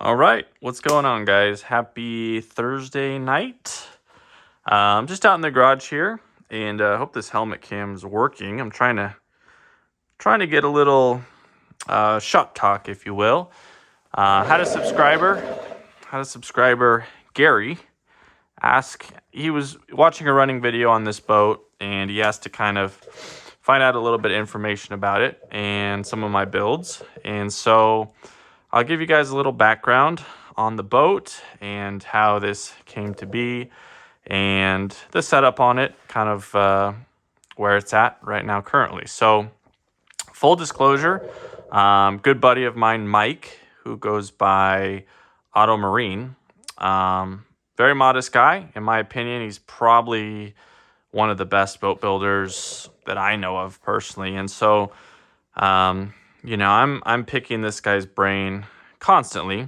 All right, what's going on, guys? Happy Thursday night. I'm just out in the garage here, and I hope this helmet cam's working. I'm trying to get a little shop talk, if you will. Had a subscriber, Gary, ask. He was watching a running video on this boat, and he asked to kind of find out a little bit of information about it and some of my builds, and so I'll give you guys a little background on the boat and how this came to be and the setup on it, kind of where it's at right now currently. So full disclosure, good buddy of mine, Mike, who goes by Auto Marine, very modest guy. In my opinion, he's probably one of the best boat builders that I know of personally. And so I'm picking this guy's brain constantly,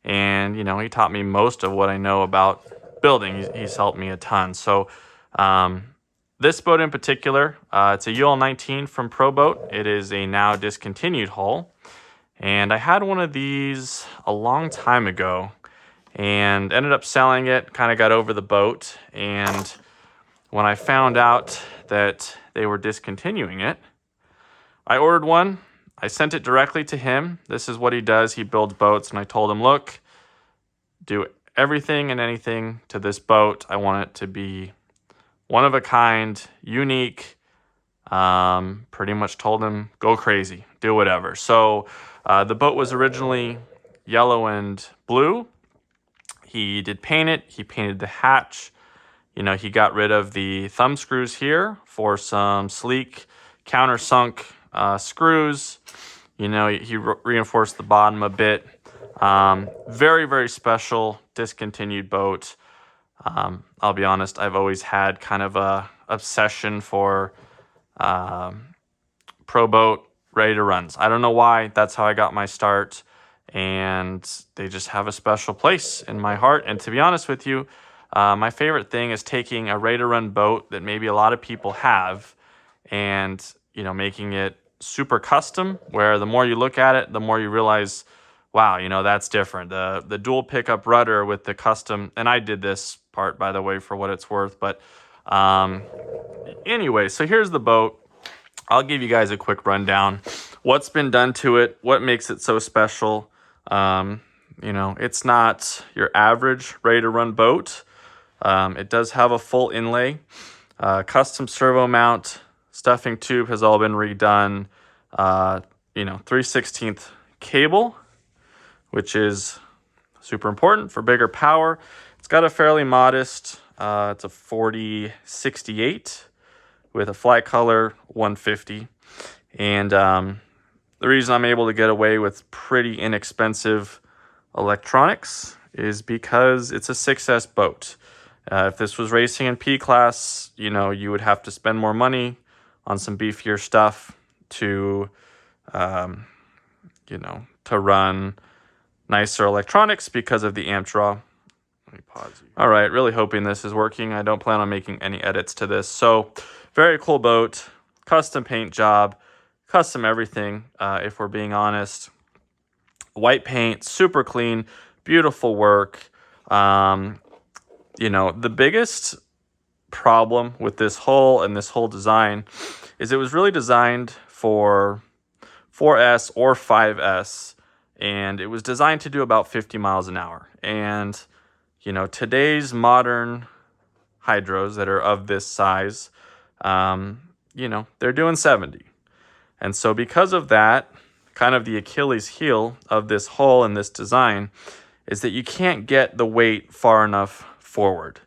and he taught me most of what I know about building. He's helped me a ton. So this boat in particular, it's a Ul19 from ProBoat. It is a now discontinued hull, and I had one of these a long time ago and ended up selling it. Kind of got over the boat, and when I found out that they were discontinuing it, I ordered one. I sent it directly to him. This is what he does. He builds boats, and I told him, look, do everything and anything to this boat. I want it to be one of a kind, unique. Pretty much told him, go crazy, do whatever. So the boat was originally yellow and blue. He did paint it. He painted the hatch. He got rid of the thumb screws here for some sleek countersunk screws. He reinforced the bottom a bit. Very, very special discontinued boat. I'll be honest, I've always had kind of a obsession for ProBoat ready to runs. I don't know why. That's how I got my start, and they just have a special place in my heart. And to be honest with you, my favorite thing is taking a ready to run boat that maybe a lot of people have and making it super custom, where the more you look at it, the more you realize, wow, that's different. The dual pickup rudder with the custom, and I did this part, by the way, for what it's worth. But anyway, so here's the boat. I'll give you guys a quick rundown. What's been done to it, what makes it so special. It's not your average ready-to-run boat. It does have a full inlay, custom servo mount, stuffing tube has all been redone, 3/16 cable, which is super important for bigger power. It's got a fairly modest, it's a 4068 with a flight color 150. And the reason I'm able to get away with pretty inexpensive electronics is because it's a 6S boat. If this was racing in P class, you would have to spend more money on some beefier stuff to run nicer electronics because of the amp draw. Let me pause you. All right, really hoping this is working. I don't plan on making any edits to this. So, very cool boat, custom paint job, custom everything, if we're being honest. White paint, super clean, beautiful work. The biggest problem with this hull and this whole design is it was really designed for 4S or 5S, and it was designed to do about 50 miles an hour. And today's modern hydros that are of this size, they're doing 70. And so because of that, kind of the Achilles heel of this hull and this design is that you can't get the weight far enough forward.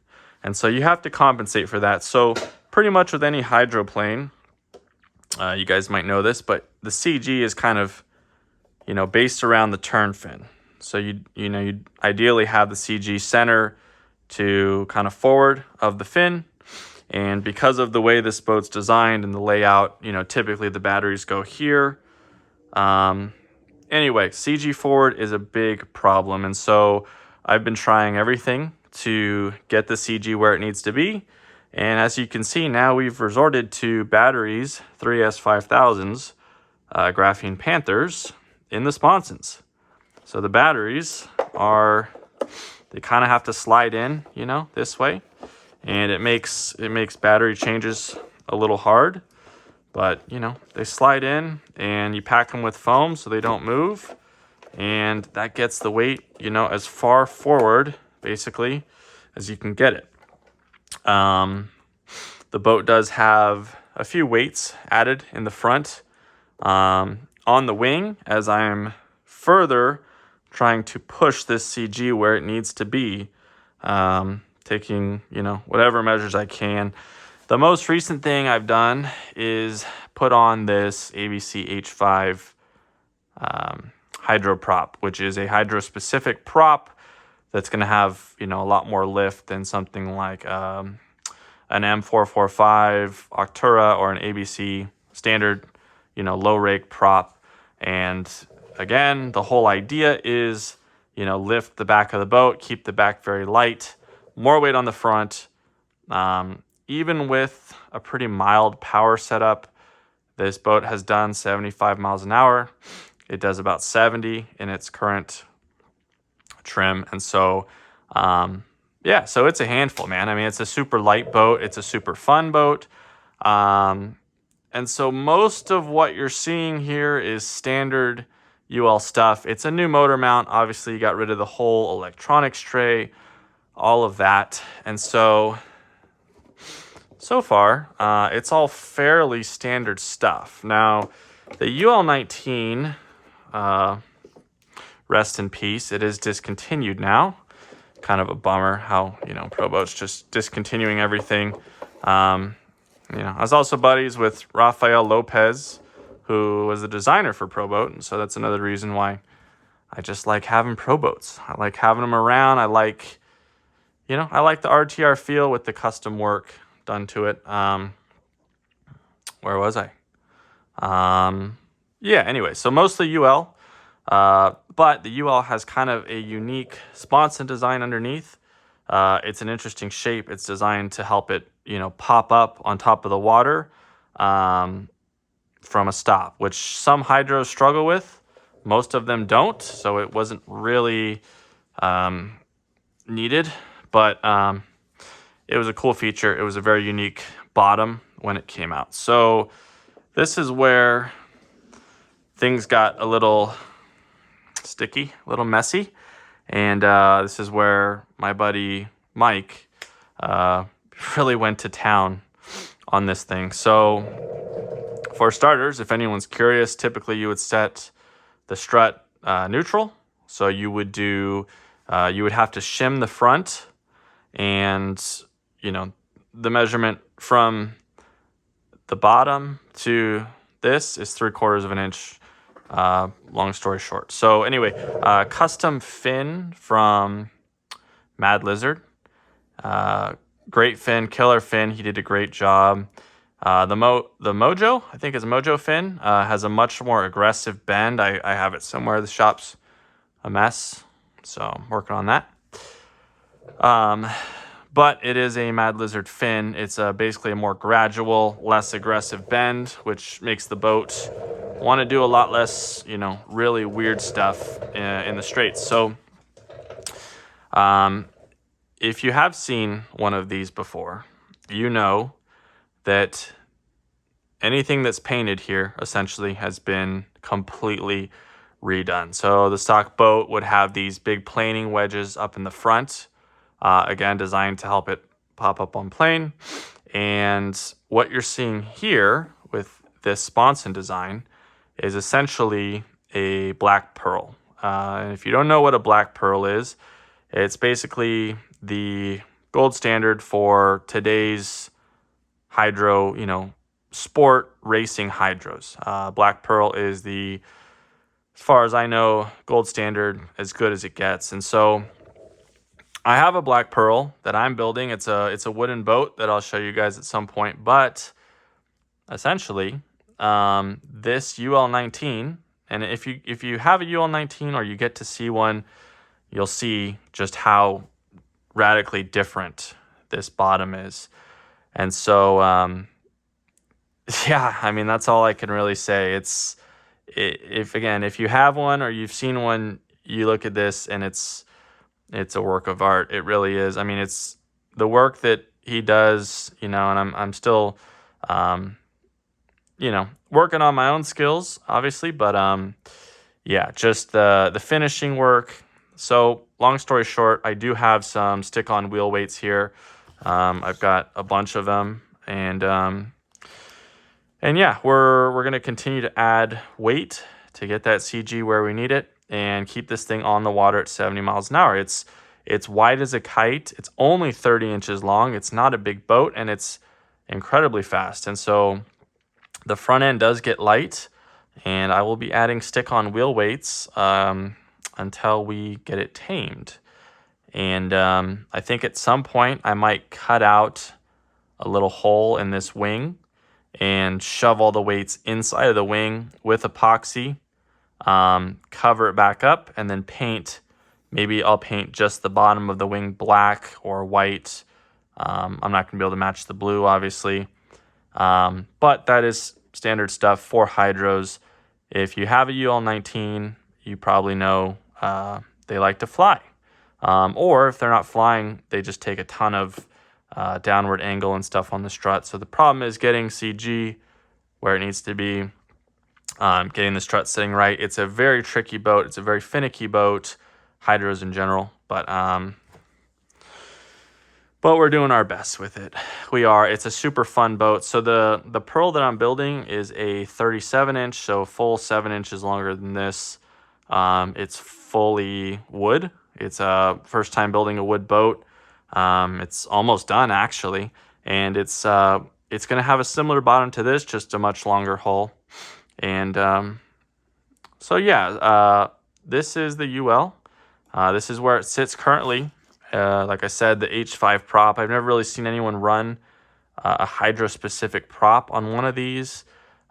And so you have to compensate for that. So pretty much with any hydroplane, you guys might know this, but the CG is kind of, based around the turn fin. So you'd ideally have the CG center to kind of forward of the fin. And because of the way this boat's designed and the layout, typically the batteries go here. Anyway, CG forward is a big problem. And so I've been trying everything to get the CG where it needs to be. And as you can see, now we've resorted to batteries, 3S5000s, Graphene Panthers, in the sponsons. So the batteries are, they kind of have to slide in, you know, this way. And it makes battery changes a little hard. But, you know, they slide in and you pack them with foam so they don't move. And that gets the weight, you know, as far forward, basically, as you can get it. The boat does have a few weights added in the front. On the wing, as I'm further trying to push this CG where it needs to be, taking, you know, whatever measures I can. The most recent thing I've done is put on this ABC H5 hydro prop, which is a hydro specific prop that's going to have, you know, a lot more lift than something like an M445 Octura or an ABC standard, you know, low rake prop. And again, the whole idea is, you know, lift the back of the boat, keep the back very light, more weight on the front. Even with a pretty mild power setup, this boat has done 75 miles an hour. It does about 70 in its current trim. And so, yeah, so it's a handful, man. I mean, it's a super light boat. It's a super fun boat. And so most of what you're seeing here is standard UL stuff. It's a new motor mount. Obviously, you got rid of the whole electronics tray, all of that. And so far, it's all fairly standard stuff. Now, the Ul19, rest in peace, it is discontinued now. Kind of a bummer how, you know, ProBoat's just discontinuing everything. You know, I was also buddies with Rafael Lopez, who was the designer for ProBoat, and so that's another reason why I just like having ProBoats. I like having them around. I like, you know, I like the RTR feel with the custom work done to it. Where was I? Yeah, anyway, so mostly UL, but the UL has kind of a unique sponson design underneath. It's an interesting shape. It's designed to help it, you know, pop up on top of the water from a stop, which some hydros struggle with. Most of them don't, so it wasn't really needed, but it was a cool feature. It was a very unique bottom when it came out. So this is where things got a little sticky, a little messy. And this is where my buddy Mike really went to town on this thing. So for starters, if anyone's curious, typically you would set the strut neutral. So you would do, you would have to shim the front, and, you know, the measurement from the bottom to this is 3/4 of an inch. Long story short. So anyway, custom fin from Mad Lizard. Great fin, killer fin. He did a great job. The Mojo, I think it's a Mojo fin, has a much more aggressive bend. I have it somewhere. The shop's a mess, so I'm working on that. But it is a Mad Lizard fin. It's basically a more gradual, less aggressive bend, which makes the boat want to do a lot less, you know, really weird stuff in the Straits. So if you have seen one of these before, you know that anything that's painted here essentially has been completely redone. So the stock boat would have these big planing wedges up in the front, again, designed to help it pop up on plane. And what you're seeing here with this sponson design is essentially a black pearl. And if you don't know what a black pearl is, it's basically the gold standard for today's hydro, you know, sport racing hydros. Black pearl is the, as far as I know, gold standard, as good as it gets. And so I have a black pearl that I'm building. It's a wooden boat that I'll show you guys at some point. But essentially, this Ul19, and if you have a Ul19 or you get to see one, you'll see just how radically different this bottom is. And so, yeah, I mean, that's all I can really say. If you have one or you've seen one, you look at this and it's a work of art. It really is. I mean, it's the work that he does, you know, and I'm still, you know, working on my own skills, obviously, but yeah, just the finishing work. So long story short, I do have some stick-on wheel weights here. I've got a bunch of them, and yeah, we're gonna continue to add weight to get that CG where we need it and keep this thing on the water at 70 miles an hour. It's wide as a kite. It's only 30 inches long. It's not a big boat, and it's incredibly fast. And so the front end does get light, and I will be adding stick-on wheel weights until we get it tamed. And I think at some point I might cut out a little hole in this wing and shove all the weights inside of the wing with epoxy, cover it back up, and then paint. Maybe I'll paint just the bottom of the wing black or white. I'm not going to be able to match the blue, obviously. But that is standard stuff for hydros. If you have a Ul19, you probably know they like to fly. Or if they're not flying, they just take a ton of downward angle and stuff on the strut. So the problem is getting CG where it needs to be, getting the strut sitting right. It's a very tricky boat. It's a very finicky boat, hydros in general, but we're doing our best with it. It's a super fun boat. So the Pearl that I'm building is a 37 inch, so full 7 inches longer than this. It's fully wood. It's a first time building a wood boat. It's almost done actually, and it's going to have a similar bottom to this, just a much longer hull. And so yeah, this is the UL. This is where it sits currently. Like I said, the H5 prop. I've never really seen anyone run a hydro specific prop on one of these.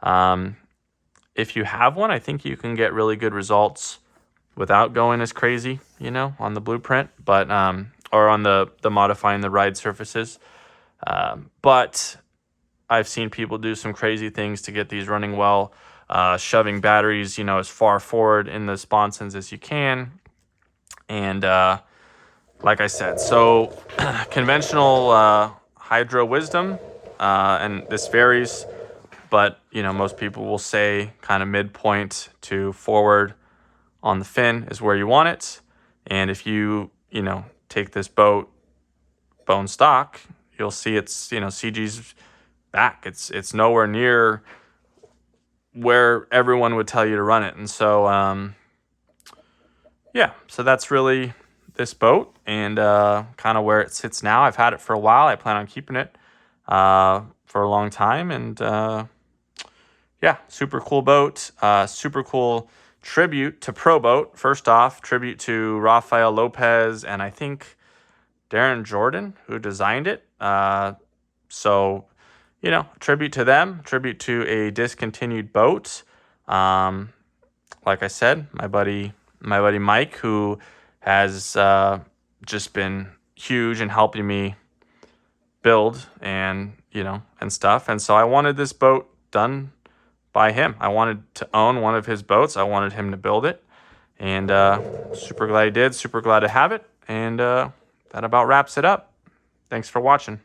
If you have one, I think you can get really good results without going as crazy, you know, on the blueprint, but or on the modifying the ride surfaces. But I've seen people do some crazy things to get these running well, shoving batteries, you know, as far forward in the sponsons as you can. And like I said, so conventional hydro wisdom, and this varies, but, you know, most people will say kind of midpoint to forward on the fin is where you want it. And if you know, take this boat bone stock, you'll see it's, you know, CG's back. It's nowhere near where everyone would tell you to run it. And so, yeah, so that's really this boat and kind of where it sits now. I've had it for a while. I plan on keeping it for a long time. And yeah, super cool boat, super cool tribute to ProBoat. First off, tribute to Rafael Lopez and I think Darren Jordan, who designed it. So, you know, tribute to them, tribute to a discontinued boat. Like I said, my buddy Mike, who has just been huge in helping me build and, you know, and stuff. And so I wanted this boat done by him. I wanted to own one of his boats. I wanted him to build it. And super glad he did. Super glad to have it. And that about wraps it up. Thanks for watching.